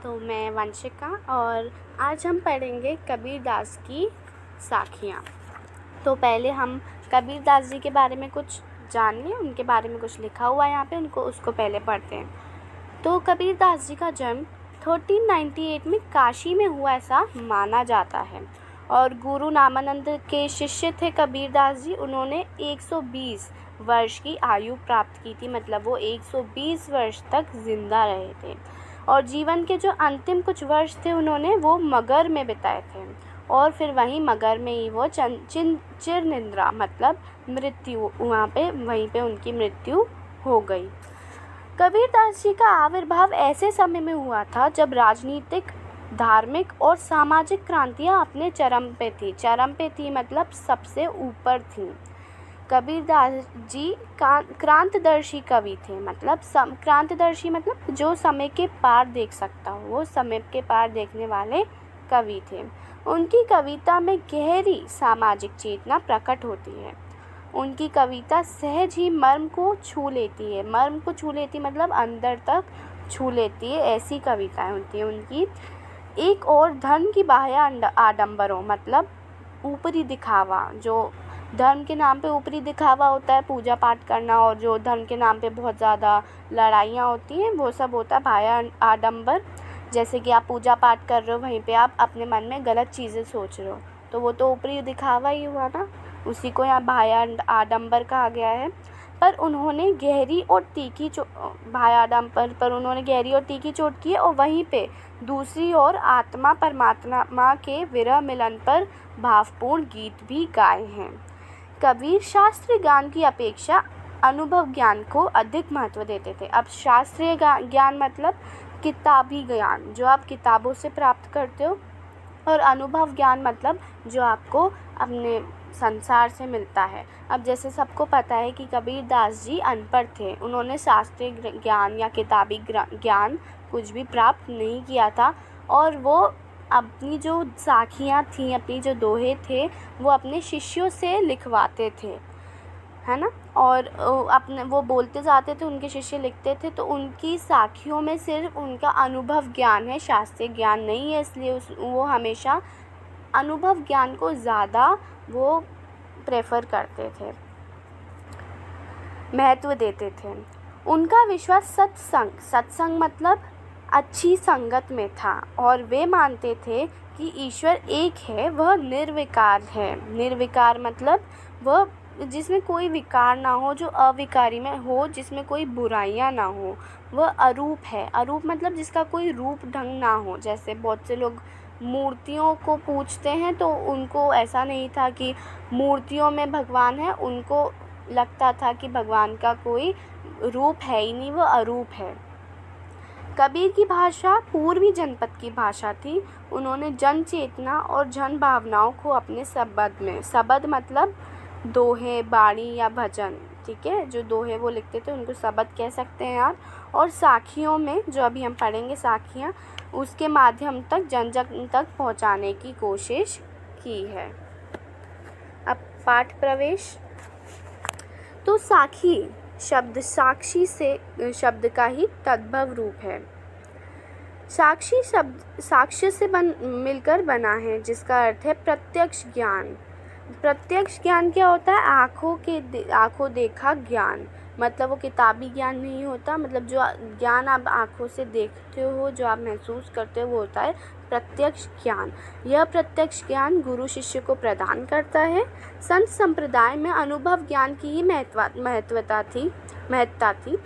तो मैं वंशिका और आज हम पढ़ेंगे कबीरदास की साखियाँ। तो पहले हम कबीरदास जी के बारे में कुछ जान लें, उनके बारे में कुछ लिखा हुआ है यहाँ पे, उसको पहले पढ़ते हैं। तो कबीरदास जी का जन्म 1398 में काशी में हुआ ऐसा माना जाता है और गुरु नामानंद के शिष्य थे कबीरदास जी। उन्होंने 120 वर्ष की आयु प्राप्त की थी, मतलब वो 120 वर्ष तक जिंदा रहे थे और जीवन के जो अंतिम कुछ वर्ष थे उन्होंने वो मगर में बिताए थे और फिर वहीं मगर में ही वो चिर निद्रा मतलब मृत्यु वहीं पे उनकी मृत्यु हो गई। कबीरदास जी का आविर्भाव ऐसे समय में हुआ था जब राजनीतिक, धार्मिक और सामाजिक क्रांतियां अपने चरम पे थी मतलब सबसे ऊपर थी। कबीरदास जी क्रांतदर्शी कवि थे, मतलब क्रांतदर्शी मतलब जो समय के पार देख सकता हो, वो समय के पार देखने वाले कवि थे। उनकी कविता में गहरी सामाजिक चेतना प्रकट होती है। उनकी कविता सहज ही मर्म को छू लेती मतलब अंदर तक छू लेती है, ऐसी कविताएं होती हैं उनकी। एक और धर्म की बाह्य आडंबरों मतलब ऊपरी दिखावा, जो धर्म के नाम पे ऊपरी दिखावा होता है, पूजा पाठ करना, और जो धर्म के नाम पे बहुत ज़्यादा लड़ाइयाँ होती हैं, वो सब होता है बाह्य आडंबर। जैसे कि आप पूजा पाठ कर रहे हो, वहीं पे आप अपने मन में गलत चीज़ें सोच रहे हो, तो वो तो ऊपरी दिखावा ही हुआ ना, उसी को यहाँ बाह्य आडंबर कहा गया है। पर उन्होंने गहरी और तीखी चोट की है और वहीं पे दूसरी ओर आत्मा परमात्मा के विरह मिलन पर भावपूर्ण गीत भी गाए हैं। कबीर शास्त्रीय ज्ञान की अपेक्षा अनुभव ज्ञान को अधिक महत्व देते थे। अब शास्त्रीय ज्ञान मतलब किताबी ज्ञान जो आप किताबों से प्राप्त करते हो, और अनुभव ज्ञान मतलब जो आपको अपने संसार से मिलता है। अब जैसे सबको पता है कि कबीरदास जी अनपढ़ थे, उन्होंने शास्त्रीय ज्ञान या किताबी ज्ञान कुछ भी प्राप्त नहीं किया था और वो अपनी जो साखियाँ थीं, अपनी जो दोहे थे, वो अपने शिष्यों से लिखवाते थे, है ना, और अपने वो बोलते जाते थे, उनके शिष्य लिखते थे। तो उनकी साखियों में सिर्फ उनका अनुभव ज्ञान है, शास्त्रीय ज्ञान नहीं है, इसलिए वो हमेशा अनुभव ज्ञान को ज़्यादा वो प्रेफर करते थे, महत्व देते थे। उनका विश्वास सत्संग मतलब अच्छी संगत में था और वे मानते थे कि ईश्वर एक है, वह निर्विकार है। निर्विकार मतलब वह जिसमें कोई विकार ना हो, जो अविकारी में हो, जिसमें कोई बुराइयां ना हो, वह अरूप है। अरूप मतलब जिसका कोई रूप ढंग ना हो। जैसे बहुत से लोग मूर्तियों को पूजते हैं, तो उनको ऐसा नहीं था कि मूर्तियों में भगवान है, उनको लगता था कि भगवान का कोई रूप है ही नहीं, वह अरूप है। कबीर की भाषा पूर्वी जनपद की भाषा थी। उन्होंने जन चेतना और जन भावनाओं को अपने शब्द मतलब दोहे, बाणी या भजन, ठीक है, जो दोहे वो लिखते थे उनको शब्द कह सकते हैं यार, और साखियों में जो अभी हम पढ़ेंगे साखियाँ, उसके माध्यम तक जन तक पहुँचाने की कोशिश की है। अब पाठ प्रवेश। तो साखी शब्द साक्षी से शब्द का ही तद्भव रूप है। साक्षी शब्द साक्ष्य से मिलकर बना है, जिसका अर्थ है प्रत्यक्ष ज्ञान। प्रत्यक्ष ज्ञान क्या होता है? आँखों देखा ज्ञान, मतलब वो किताबी ज्ञान नहीं होता, मतलब जो ज्ञान आप आँखों से देखते हो, जो आप महसूस करते हो, वो होता है प्रत्यक्ष ज्ञान। यह प्रत्यक्ष ज्ञान गुरु शिष्य को प्रदान करता है। संत संप्रदाय में अनुभव ज्ञान की ही महत्ता थी,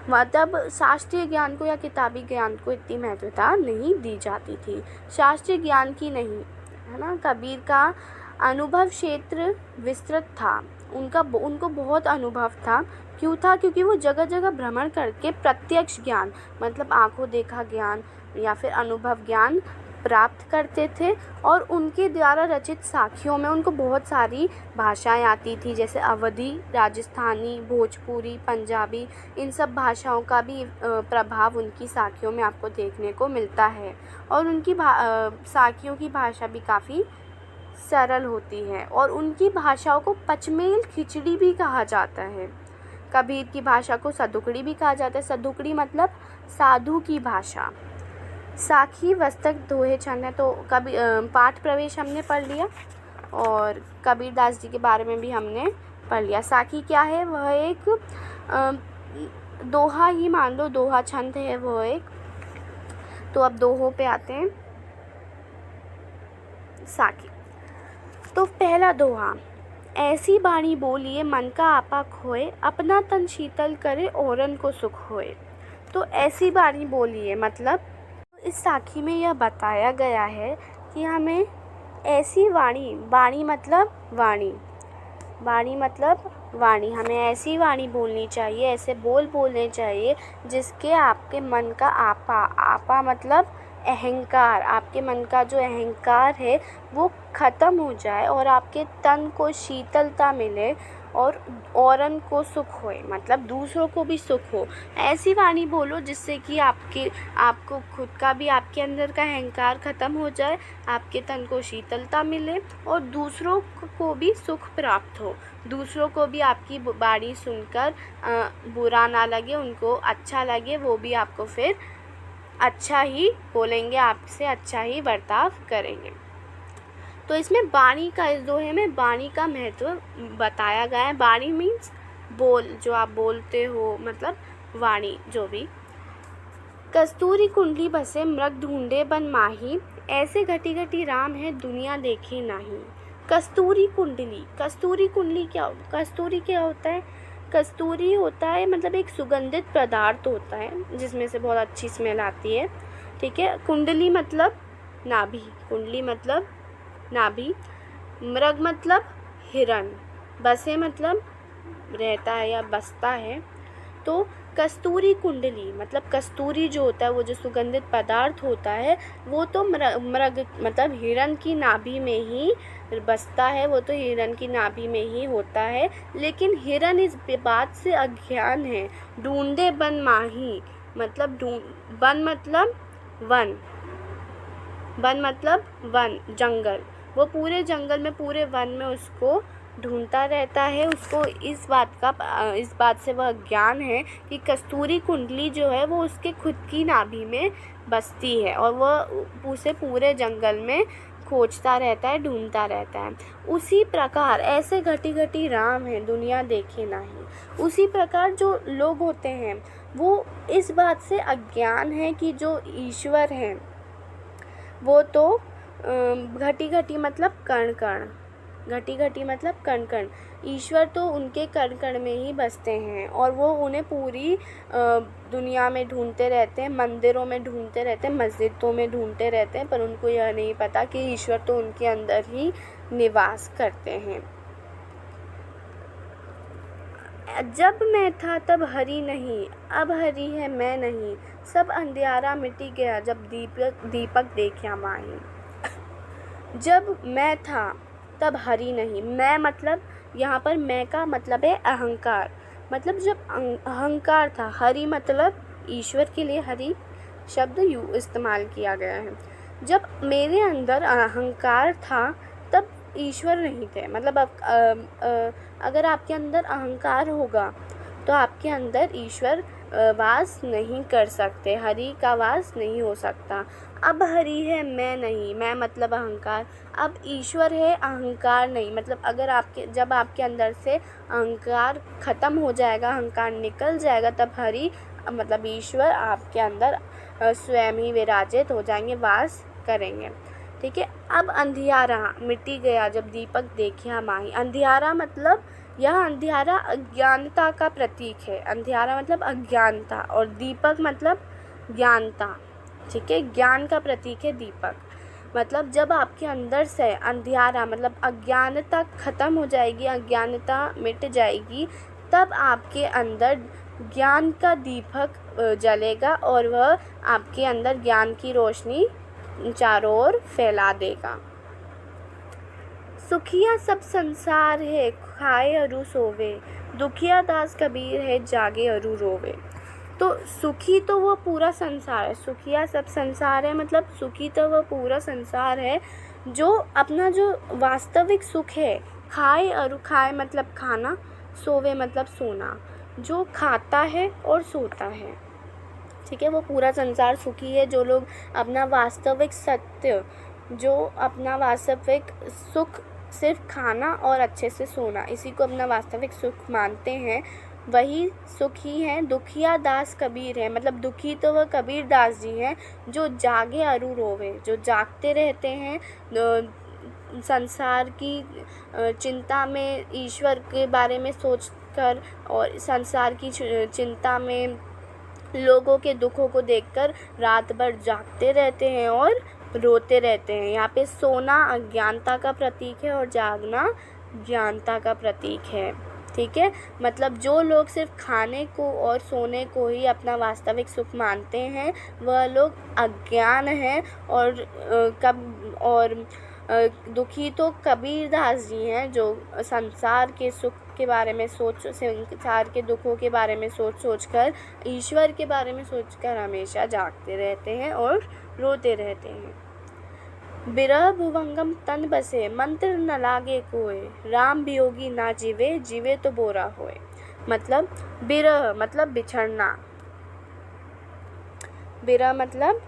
मतलब शास्त्रीय ज्ञान को या किताबी ज्ञान को इतनी महत्वता नहीं दी जाती थी, शास्त्रीय ज्ञान की नहीं, है ना। कबीर का अनुभव क्षेत्र विस्तृत था, उनको बहुत अनुभव था। क्यों था? क्योंकि वो जगह जगह भ्रमण करके प्रत्यक्ष ज्ञान मतलब आँखों देखा ज्ञान या फिर अनुभव ज्ञान प्राप्त करते थे। और उनके द्वारा रचित साखियों में उनको बहुत सारी भाषाएं आती थी, जैसे अवधी, राजस्थानी, भोजपुरी, पंजाबी, इन सब भाषाओं का भी प्रभाव उनकी साखियों में आपको देखने को मिलता है। और उनकी साखियों की भाषा भी काफ़ी सरल होती है और उनकी भाषाओं को पचमेल खिचड़ी भी कहा जाता है। कबीर की भाषा को सदुकड़ी भी कहा जाता है। सदुकड़ी मतलब साधु की भाषा। साखी वस्तक दोहे छन है। तो कभी पाठ प्रवेश हमने पढ़ लिया और कबीरदास जी के बारे में भी हमने पढ़ लिया। साखी क्या है? वह एक दोहा ही मान लो, दोहा छंद है वो एक। तो अब दोहों पे आते हैं। साखी। तो पहला दोहा, ऐसी बाणी बोलिए मन का आपा खोए, अपना तन शीतल करे औरन को सुख होए। तो ऐसी बाणी बोलिए मतलब इस साखी में यह बताया गया है कि हमें ऐसी वाणी, बाणी मतलब वाणी, वाणी मतलब वाणी, हमें ऐसी वाणी बोलनी चाहिए, ऐसे बोल बोलने चाहिए जिसके आपके मन का आपा, आपा मतलब अहंकार, आपके मन का जो अहंकार है वो ख़त्म हो जाए और आपके तन को शीतलता मिले और औरन को सुख होए, मतलब दूसरों को भी सुख हो। ऐसी वाणी बोलो जिससे कि आपको खुद का भी, आपके अंदर का अहंकार ख़त्म हो जाए, आपके तन को शीतलता मिले और दूसरों को भी सुख प्राप्त हो, दूसरों को भी आपकी वाणी सुनकर बुरा ना लगे, उनको अच्छा लगे, वो भी आपको फिर अच्छा ही बोलेंगे, आपसे अच्छा ही बर्ताव करेंगे। तो इसमें वाणी का, इस दोहे में वाणी का महत्व बताया गया है। वाणी मीन्स बोल, जो आप बोलते हो, मतलब वाणी जो भी। कस्तूरी कुंडली बसे मृग ढूंढे बन माही, ऐसे घटी घटी राम है दुनिया देखे नाही। कस्तूरी कुंडली, कस्तूरी कुंडली क्या, कस्तूरी क्या होता है? कस्तूरी होता है मतलब एक सुगंधित पदार्थ होता है जिसमें से बहुत अच्छी स्मेल आती है, ठीक है। कुंडली मतलब नाभि, कुंडली मतलब नाभि। मृग मतलब हिरण, बसे मतलब रहता है या बसता है। तो कस्तूरी कुंडली मतलब कस्तूरी जो होता है, वो जो सुगंधित पदार्थ होता है, वो तो मृग मतलब हिरण की नाभि में ही बसता है, वो तो हिरण की नाभि में ही होता है। लेकिन हिरण इस बात से अज्ञान है। ढूंढे बन माही मतलब बन मतलब वन, वन मतलब वन, जंगल, वो पूरे जंगल में, पूरे वन में उसको ढूंढता रहता है। उसको इस बात से वह ज्ञान है कि कस्तूरी कुंडली जो है वो उसके खुद की नाभि में बसती है और वह उसे पूरे जंगल में खोजता रहता है, ढूंढता रहता है। उसी प्रकार ऐसे घटी घटी राम है दुनिया देखे नहीं। उसी प्रकार जो लोग होते हैं वो इस बात से अज्ञान है कि जो ईश्वर हैं वो तो घटी घटी मतलब कण कण, घटी घटी मतलब कण कण, ईश्वर तो उनके कण कण में ही बसते हैं और वो उन्हें पूरी दुनिया में ढूंढते रहते हैं, मंदिरों में ढूंढते रहते हैं, मस्जिदों में ढूंढते रहते हैं, पर उनको यह नहीं पता कि ईश्वर तो उनके अंदर ही निवास करते हैं। जब मैं था तब हरि नहीं, अब हरि है मैं नहीं, सब अंधियारा मिटी गया जब दीपक देखा माही। जब मैं था तब हरि नहीं, मैं मतलब यहाँ पर मैं का मतलब है अहंकार, मतलब जब अहंकार था, हरि मतलब ईश्वर के लिए हरि शब्द इस्तेमाल किया गया है। जब मेरे अंदर अहंकार था तब ईश्वर नहीं थे, मतलब अगर आपके अंदर अहंकार होगा तो आपके अंदर ईश्वर वास नहीं कर सकते, हरि का वास नहीं हो सकता। अब हरि है मैं नहीं, मैं मतलब अहंकार, अब ईश्वर है अहंकार नहीं, मतलब अगर जब आपके अंदर से अहंकार ख़त्म हो जाएगा, अहंकार निकल जाएगा, तब हरि मतलब ईश्वर आपके अंदर स्वयं ही विराजित हो जाएंगे, वास करेंगे, ठीक है। अब अंधियारा मिटी गया जब दीपक देखा माही। अंधियारा मतलब यह अंधियारा अज्ञानता का प्रतीक है, अंधियारा मतलब अज्ञानता और दीपक मतलब ज्ञानता, ठीक है, ज्ञान का प्रतीक है दीपक। मतलब जब आपके अंदर से अंधियारा मतलब अज्ञानता ख़त्म हो जाएगी, अज्ञानता मिट जाएगी, तब आपके अंदर ज्ञान का दीपक जलेगा और वह आपके अंदर ज्ञान की रोशनी चारों ओर फैला देगा। सुखिया सब संसार है खाए अरु सोवे, दुखिया दास कबीर है जागे अरु रोवे। तो सुखी तो वो पूरा संसार है, सुखिया सब संसार है मतलब सुखी तो वो पूरा संसार है जो अपना जो वास्तविक सुख है, खाए अरु, खाए मतलब खाना, सोवे मतलब सोना, जो खाता है और सोता है, ठीक है। वो पूरा संसार सुखी है जो लोग अपना वास्तविक सत्य, जो अपना वास्तविक सुख सिर्फ खाना और अच्छे से सोना, इसी को अपना वास्तविक सुख मानते हैं, वही सुखी हैं। दुखिया दास कबीर है, मतलब दुखी तो वह कबीर दास जी हैं जो जागे अरु रोवे, जो जागते रहते हैं संसार की चिंता में, ईश्वर के बारे में सोचकर और संसार की चिंता में, लोगों के दुखों को देखकर रात भर जागते रहते हैं और रोते रहते हैं। यहाँ पे सोना अज्ञानता का प्रतीक है और जागना ज्ञानता का प्रतीक है, ठीक है। मतलब जो लोग सिर्फ खाने को और सोने को ही अपना वास्तविक सुख मानते हैं वह लोग अज्ञान हैं। और दुखी तो कबीर दास जी हैं जो संसार के सुख के बारे में संसार के दुखों के बारे में सोच कर, ईश्वर के बारे में सोचकर हमेशा जागते रहते हैं और रोते रहते हैं। बिरह भुवंगम तन बसे, मंत्र न लागे कोय, राम वियोगी ना जीवे, जीवे तो बोरा होए। मतलब बिरह मतलब बिछड़ना, बिरह मतलब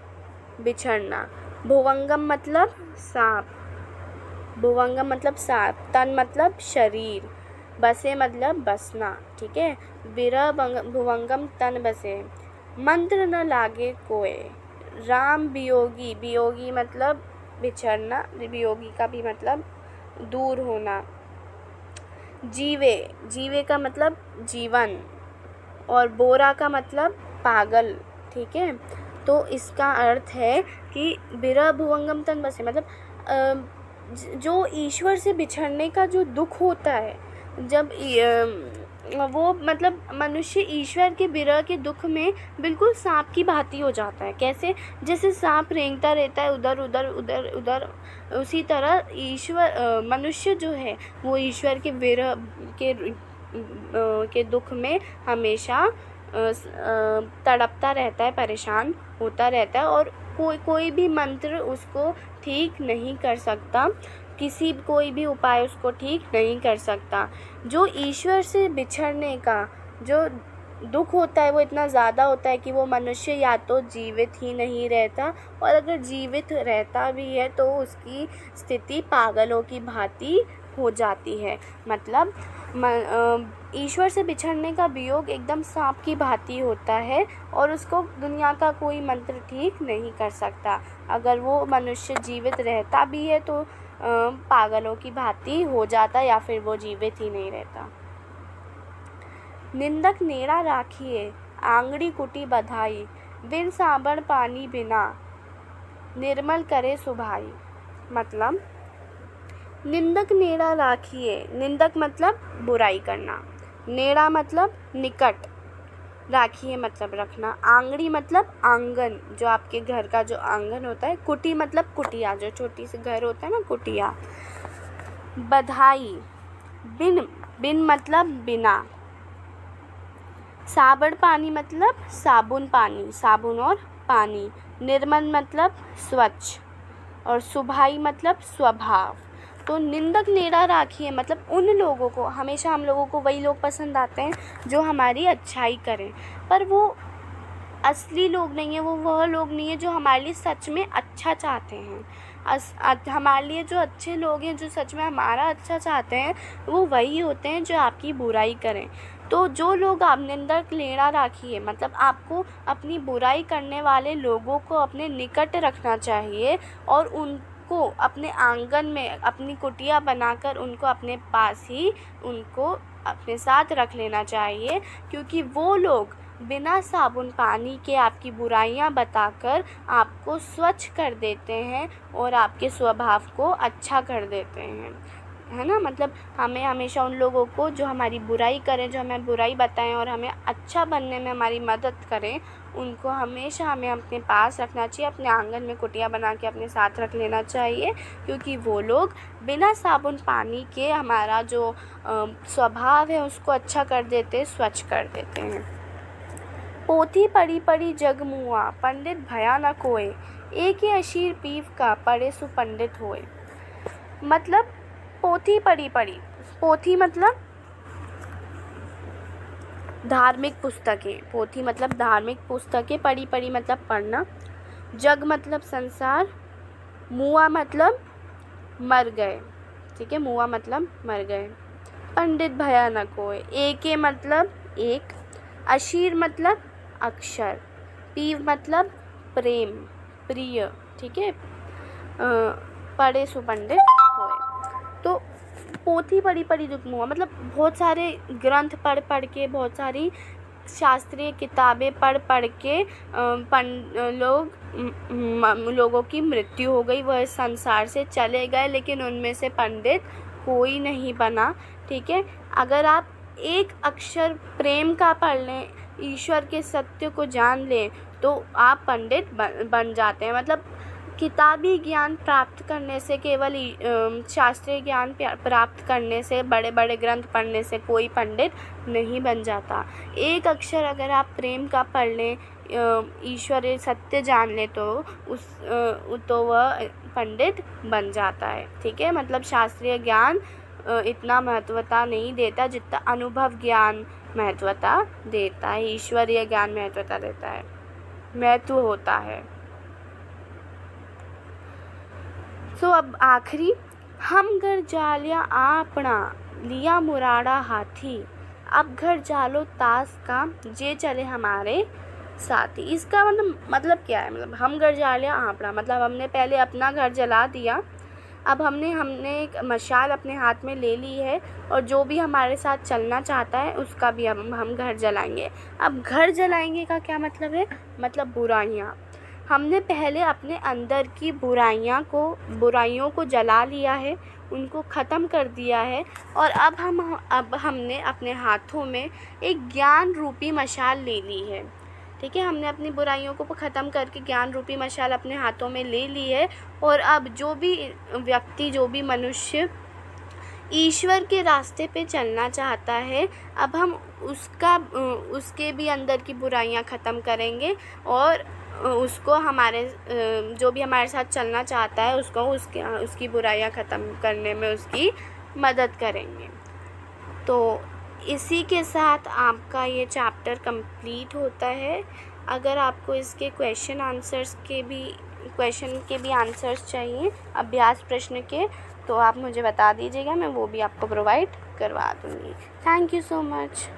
बिछड़ना, भुवंगम मतलब सांप, भुवंगम मतलब सांप, तन मतलब शरीर, बसे मतलब बसना, ठीक है। बिरह भुवंगम तन बसे, मंत्र न लागे कोय, राम वियोगी, वियोगी मतलब बिछड़ना, वियोगी का भी मतलब दूर होना, जीवे, जीवे का मतलब जीवन, और बोरा का मतलब पागल, ठीक है। तो इसका अर्थ है कि बिरह भुवंगम तन बसे मतलब जो ईश्वर से बिछड़ने का जो दुख होता है, जब वो मतलब मनुष्य ईश्वर के विरह के दुख में बिल्कुल सांप की भांति हो जाता है। कैसे? जैसे सांप रेंगता रहता है उधर उधर उधर उधर, उसी तरह मनुष्य जो है वो ईश्वर के विरह के दुख में हमेशा तड़पता रहता है, परेशान होता रहता है, और कोई भी मंत्र उसको ठीक नहीं कर सकता, कोई भी उपाय उसको ठीक नहीं कर सकता। जो ईश्वर से बिछड़ने का जो दुख होता है वो इतना ज़्यादा होता है कि वो मनुष्य या तो जीवित ही नहीं रहता, और अगर जीवित रहता भी है तो उसकी स्थिति पागलों की भांति हो जाती है। मतलब ईश्वर से बिछड़ने का वियोग एकदम सांप की भांति होता है और उसको दुनिया का कोई मंत्र ठीक नहीं कर सकता। अगर वो मनुष्य जीवित रहता भी है तो पागलों की भांति हो जाता, या फिर वो जीवित ही नहीं रहता। निंदक नेड़ा राखिए, आंगड़ी कुटी बधाई, बिन साबण पानी बिना, निर्मल करे सुभाई। मतलब निंदक नेड़ा राखिए, निंदक मतलब बुराई करना, नेड़ा मतलब निकट, राखिए मतलब रखना, आंगड़ी मतलब आंगन, जो आपके घर का जो आंगन होता है, कुटी मतलब कुटिया, जो छोटी सी घर होता है ना, कुटिया, बधाई, बिन मतलब बिना, साबण पानी मतलब साबुन पानी, साबुन और पानी, निर्मल मतलब स्वच्छ, और सुभाई मतलब स्वभाव। तो निंदक नेड़ा राखिए मतलब उन लोगों को, हमेशा हम लोगों को वही लोग पसंद आते हैं जो हमारी अच्छाई करें, पर वो असली लोग नहीं है, वो वह लोग नहीं है जो हमारे लिए सच में अच्छा चाहते हैं। हमारे लिए जो अच्छे लोग हैं, जो सच में हमारा अच्छा चाहते हैं, वो वही होते हैं जो आपकी बुराई करें। तो जो लोग आप निंदक नेड़ा राखिए मतलब आपको अपनी बुराई करने वाले लोगों को अपने निकट रखना चाहिए, और उनको अपने आंगन में अपनी कुटिया बनाकर उनको अपने पास ही उनको अपने साथ रख लेना चाहिए, क्योंकि वो लोग बिना साबुन पानी के आपकी बुराइयां बताकर आपको स्वच्छ कर देते हैं और आपके स्वभाव को अच्छा कर देते हैं, है ना। मतलब हमें हमेशा उन लोगों को जो हमारी बुराई करें, जो हमें बुराई बताएं और हमें अच्छा बनने में हमारी मदद करें, उनको हमेशा हमें अपने पास रखना चाहिए, अपने आंगन में कुटिया बना के अपने साथ रख लेना चाहिए, क्योंकि वो लोग बिना साबुन पानी के हमारा जो स्वभाव है उसको अच्छा कर देते, स्वच्छ कर देते हैं। पोथी पढ़ी पढ़ी जग मुआ, पंडित भया न कोय, एक ही अशीर पीव का, पढ़े सुपंडित होए। मतलब पोथी पढ़ी पढ़ी, पोथी मतलब धार्मिक पुस्तकें, पोथी मतलब धार्मिक पुस्तकें, पढ़ी पढ़ी मतलब पढ़ना, जग मतलब संसार, मुआ मतलब मर गए, ठीक है, मुआ मतलब मर गए, पंडित भया न कोय, एके मतलब एक, अशीर मतलब अक्षर, पीव मतलब प्रेम, प्रिय, ठीक है, पढ़े सो पंडित होए। तो पोथी पढ़ी पढ़ी दुख मुआ मतलब बहुत सारे ग्रंथ पढ़ पढ़ के, बहुत सारी शास्त्रीय किताबें पढ़ पढ़ के लोगों की मृत्यु हो गई, वह इस संसार से चले गए, लेकिन उनमें से पंडित कोई नहीं बना, ठीक है। अगर आप एक अक्षर प्रेम का पढ़ लें, ईश्वर के सत्य को जान लें, तो आप पंडित बन जाते हैं। मतलब किताबी ज्ञान प्राप्त करने से, केवल शास्त्रीय ज्ञान प्राप्त करने से, बड़े बड़े ग्रंथ पढ़ने से कोई पंडित नहीं बन जाता। एक अक्षर अगर आप प्रेम का पढ़ लें, ईश्वरीय सत्य जान ले, तो वह पंडित बन जाता है, ठीक है। मतलब शास्त्रीय ज्ञान इतना महत्वता नहीं देता जितना अनुभव ज्ञान महत्वता देता है, ईश्वरीय ज्ञान महत्वता देता है, महत्व होता है। सो अब आखिरी, हम घर जालिया आपना लिया मुराड़ा हाथी, अब घर जालो तास का जे चले हमारे साथी। इसका मतलब क्या है? मतलब हम घर जालिया आपना मतलब हमने पहले अपना घर जला दिया, अब हमने एक मशाल अपने हाथ में ले ली है, और जो भी हमारे साथ चलना चाहता है उसका भी हम घर जलाएंगे। अब घर जलाएंगे का क्या मतलब है? मतलब बुराइयाँ। हमने पहले अपने अंदर की बुराइयों को जला लिया है, उनको ख़त्म कर दिया है, और अब हमने अपने हाथों में एक ज्ञान रूपी मशाल ले ली है, ठीक है। हमने अपनी बुराइयों को ख़त्म करके ज्ञान रूपी मशाल अपने हाथों में ले ली है, और अब जो भी व्यक्ति, जो भी मनुष्य ईश्वर के रास्ते पे चलना चाहता है, अब हम उसके भी अंदर की बुराइयां ख़त्म करेंगे, और उसको जो भी हमारे साथ चलना चाहता है उसको उसकी बुराइयां ख़त्म करने में उसकी मदद करेंगे। तो इसी के साथ आपका ये चैप्टर कंप्लीट होता है। अगर आपको इसके क्वेश्चन के भी आंसर्स चाहिए अभ्यास प्रश्न के, तो आप मुझे बता दीजिएगा, मैं वो भी आपको प्रोवाइड करवा दूँगी। Thank you so much.